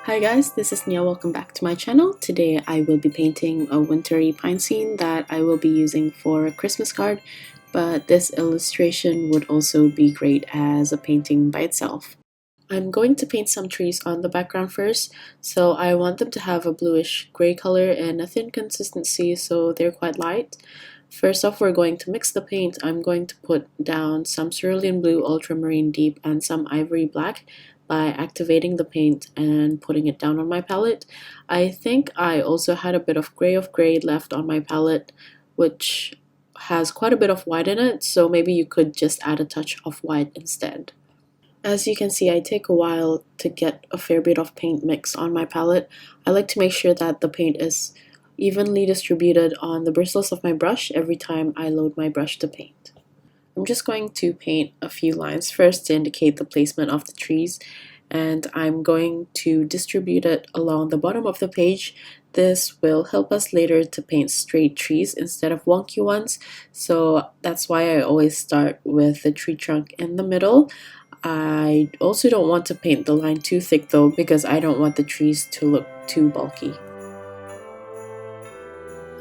Hi guys, this is Nia. Welcome back to my channel. Today I will be painting a wintry pine scene that I will be using for a Christmas card, but this illustration would also be great as a painting by itself. I'm going to paint some trees on the background first, so I want them to have a bluish gray color and a thin consistency so they're quite light. First off, we're going to mix the paint. I'm going to put down some cerulean blue, ultramarine deep, and some ivory black by activating the paint and putting it down on my palette. I think I also had a bit of gray left on my palette, which has quite a bit of white in it, so maybe you could just add a touch of white instead. As you can see, I take a while to get a fair bit of paint mix on my palette. I like to make sure that the paint is evenly distributed on the bristles of my brush every time I load my brush to paint. I'm just going to paint a few lines first to indicate the placement of the trees, and I'm going to distribute it along the bottom of the page. This will help us later to paint straight trees instead of wonky ones, so that's why I always start with the tree trunk in the middle. I also don't want to paint the line too thick though, because I don't want the trees to look too bulky.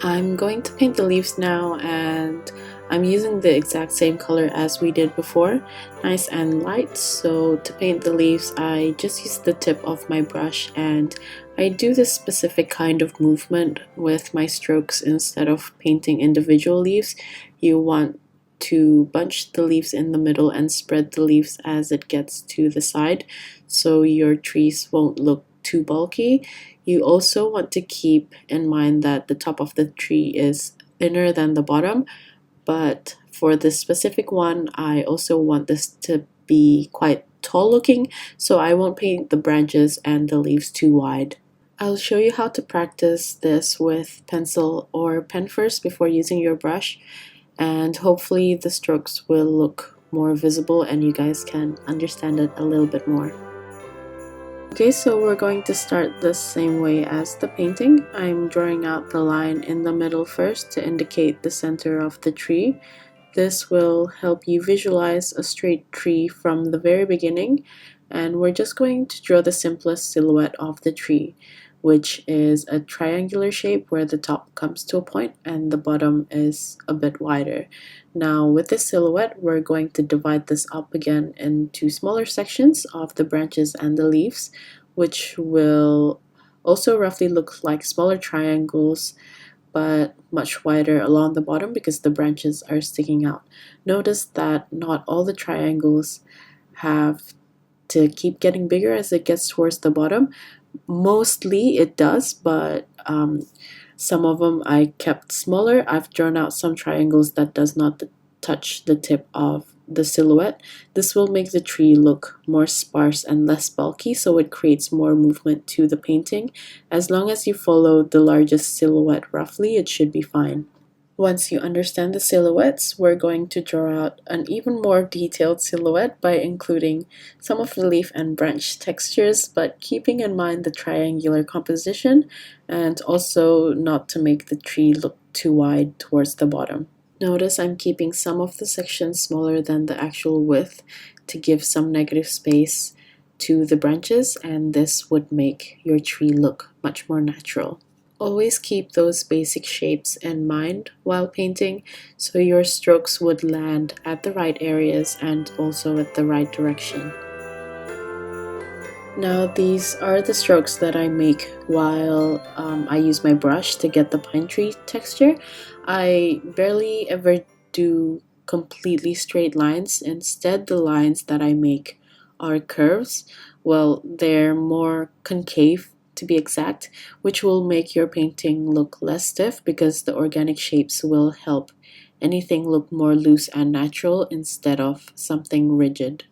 I'm going to paint the leaves now, and I'm using the exact same color as we did before, nice and light. So to paint the leaves, I just use the tip of my brush, and I do this specific kind of movement with my strokes. Instead of painting individual leaves, you want to bunch the leaves in the middle and spread the leaves as it gets to the side, so your trees won't look too bulky. You also want to keep in mind that the top of the tree is thinner than the bottom, but for this specific one, I also want this to be quite tall looking, so I won't paint the branches and the leaves too wide. I'll show you how to practice this with pencil or pen first before using your brush, and hopefully the strokes will look more visible and you guys can understand it a little bit more. Okay, so we're going to start the same way as the painting. I'm drawing out the line in the middle first to indicate the center of the tree. This will help you visualize a straight tree from the very beginning, and we're just going to draw the simplest silhouette of the tree, which is a triangular shape where the top comes to a point and the bottom is a bit wider. Now with this silhouette, we're going to divide this up again into smaller sections of the branches and the leaves, which will also roughly look like smaller triangles, but much wider along the bottom because the branches are sticking out. Notice that not all the triangles have to keep getting bigger as it gets towards the bottom. Mostly it does, but some of them I kept smaller. I've drawn out some triangles that does not touch the tip of the silhouette. This will make the tree look more sparse and less bulky, so it creates more movement to the painting. As long as you follow the largest silhouette roughly, it should be fine. Once you understand the silhouettes, we're going to draw out an even more detailed silhouette by including some of the leaf and branch textures, but keeping in mind the triangular composition and also not to make the tree look too wide towards the bottom. Notice I'm keeping some of the sections smaller than the actual width to give some negative space to the branches, and this would make your tree look much more natural. Always keep those basic shapes in mind while painting, so your strokes would land at the right areas and also at the right direction. Now these are the strokes that I make while I use my brush to get the pine tree texture. I barely ever do completely straight lines. Instead, the lines that I make are curves. Well, they're more concave to be exact, which will make your painting look less stiff because the organic shapes will help anything look more loose and natural instead of something rigid.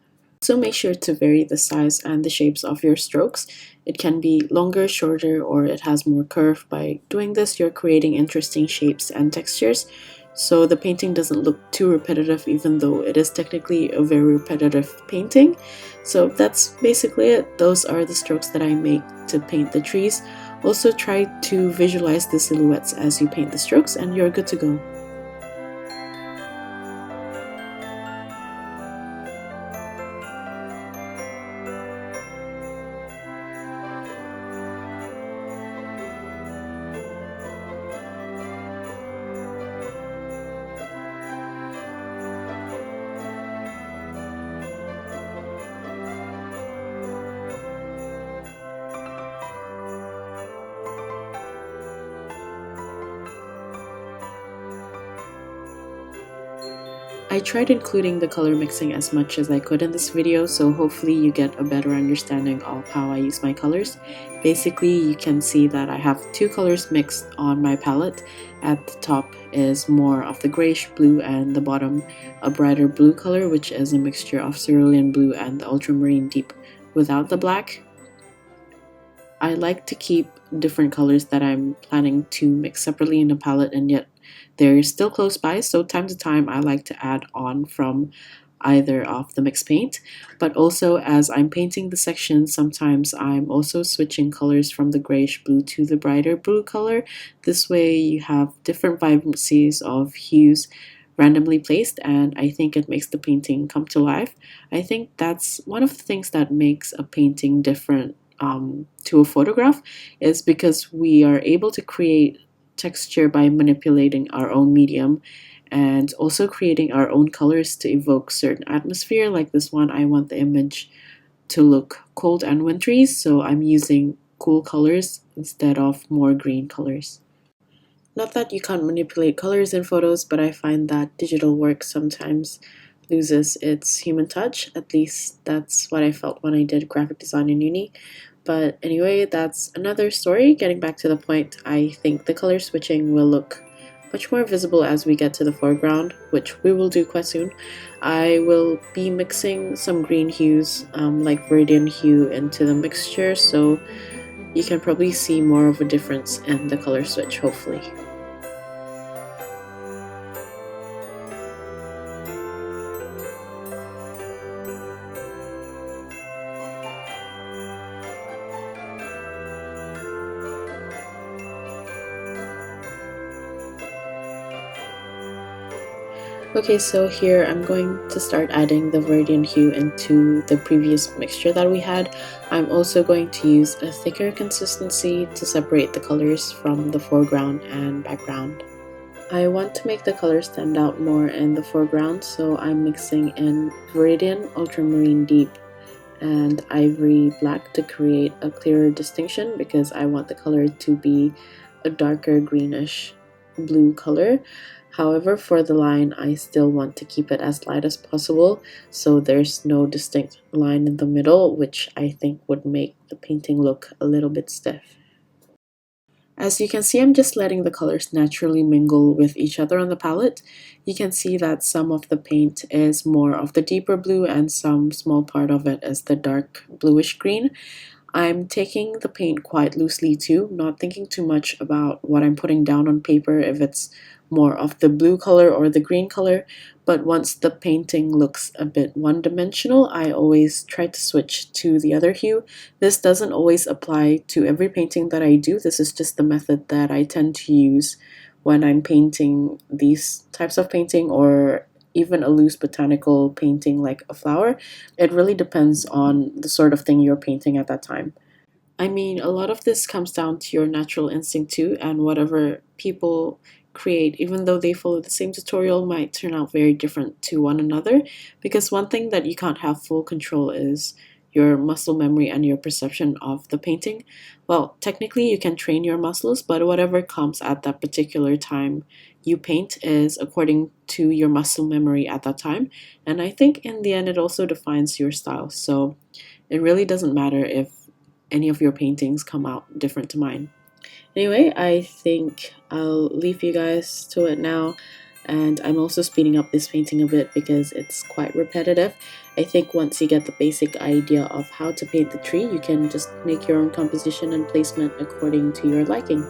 So make sure to vary the size and the shapes of your strokes. It can be longer, shorter, or it has more curve. By doing this, you're creating interesting shapes and textures, so the painting doesn't look too repetitive, even though it is technically a very repetitive painting. So that's basically it. Those are the strokes that I make to paint the trees. Also try to visualize the silhouettes as you paint the strokes and you're good to go. I tried including the color mixing as much as I could in this video, so hopefully you get a better understanding of how I use my colors. Basically, you can see that I have two colors mixed on my palette. At the top is more of the grayish blue and the bottom a brighter blue color, which is a mixture of cerulean blue and the ultramarine deep without the black. I like to keep different colors that I'm planning to mix separately in the palette, and yet they're still close by, so time to time I like to add on from either of the mixed paint. But also, as I'm painting the section, sometimes I'm also switching colors from the grayish blue to the brighter blue color. This way you have different vibrancies of hues randomly placed, and I think it makes the painting come to life. I think that's one of the things that makes a painting different to a photograph, is because we are able to create texture by manipulating our own medium and also creating our own colors to evoke certain atmosphere. Like this one, I want the image to look cold and wintry, so I'm using cool colors instead of more green colors. Not that you can't manipulate colors in photos, but I find that digital work sometimes loses its human touch. At least that's what I felt when I did graphic design in uni. But anyway, that's another story. Getting back to the point, I think the color switching will look much more visible as we get to the foreground, which we will do quite soon. I will be mixing some green hues, like Viridian hue, into the mixture, so you can probably see more of a difference in the color switch, hopefully. Okay, so here I'm going to start adding the Viridian hue into the previous mixture that we had. I'm also going to use a thicker consistency to separate the colors from the foreground and background. I want to make the colors stand out more in the foreground, so I'm mixing in Viridian, Ultramarine Deep, and Ivory Black to create a clearer distinction, because I want the color to be a darker greenish blue color. However, for the line, I still want to keep it as light as possible, so there's no distinct line in the middle, which I think would make the painting look a little bit stiff. As you can see, I'm just letting the colors naturally mingle with each other on the palette. You can see that some of the paint is more of the deeper blue and some small part of it is the dark bluish green. I'm taking the paint quite loosely too, not thinking too much about what I'm putting down on paper, if it's more of the blue color or the green color. But once the painting looks a bit one-dimensional, I always try to switch to the other hue. This doesn't always apply to every painting that I do. This is just the method that I tend to use when I'm painting these types of painting, or even a loose botanical painting like a flower. It really depends on the sort of thing you're painting at that time. I mean, a lot of this comes down to your natural instinct too, and whatever people create, even though they follow the same tutorial, might turn out very different to one another, because one thing that you can't have full control is your muscle memory and your perception of the painting. Well, technically you can train your muscles, but whatever comes at that particular time you paint is according to your muscle memory at that time, and I think in the end it also defines your style. So it really doesn't matter if any of your paintings come out different to mine. Anyway, I think I'll leave you guys to it now, and I'm also speeding up this painting a bit because it's quite repetitive. I think once you get the basic idea of how to paint the tree, you can just make your own composition and placement according to your liking.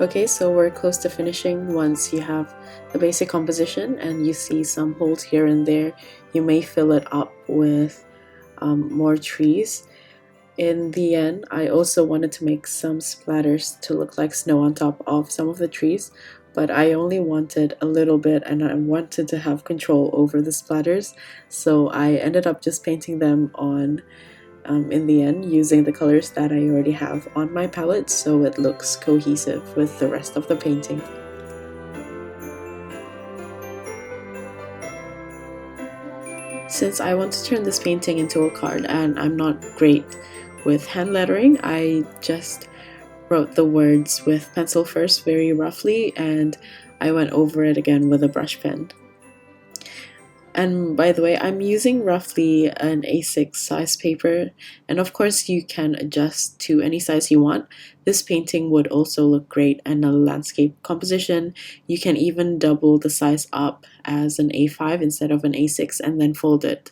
Okay, so we're close to finishing. Once you have the basic composition and you see some holes here and there, you may fill it up with more trees. In the end, I also wanted to make some splatters to look like snow on top of some of the trees, but I only wanted a little bit and I wanted to have control over the splatters, so I ended up just painting them on in the end using the colors that I already have on my palette so it looks cohesive with the rest of the painting. Since I want to turn this painting into a card and I'm not great with hand lettering, I just wrote the words with pencil first very roughly and I went over it again with a brush pen. And by the way, I'm using roughly an A6 size paper, and of course you can adjust to any size you want. This painting would also look great in a landscape composition. You can even double the size up as an A5 instead of an A6 and then fold it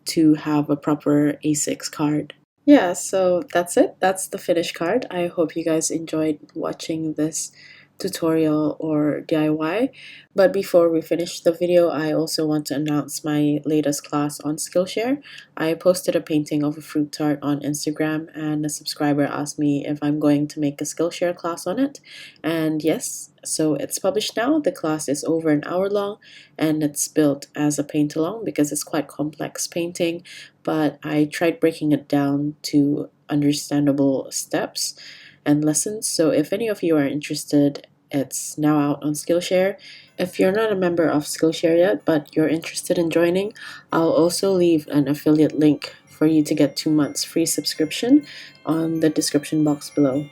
to have a proper A6 card. Yeah, so that's it. That's the finished card. I hope you guys enjoyed watching this tutorial or DIY. But before we finish the video, I also want to announce my latest class on Skillshare. I posted a painting of a fruit tart on Instagram and a subscriber asked me if I'm going to make a Skillshare class on it. And yes, so it's published now. The class is over an hour long and it's built as a paint along because it's quite complex painting, but I tried breaking it down to understandable steps and lessons. So if any of you are interested, it's now out on Skillshare. If you're not a member of Skillshare yet, but you're interested in joining, I'll also leave an affiliate link for you to get 2 months free subscription on the description box below.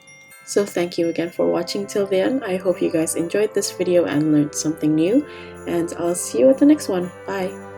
So thank you again for watching till the end. I hope you guys enjoyed this video and learned something new, and I'll see you at the next one. Bye!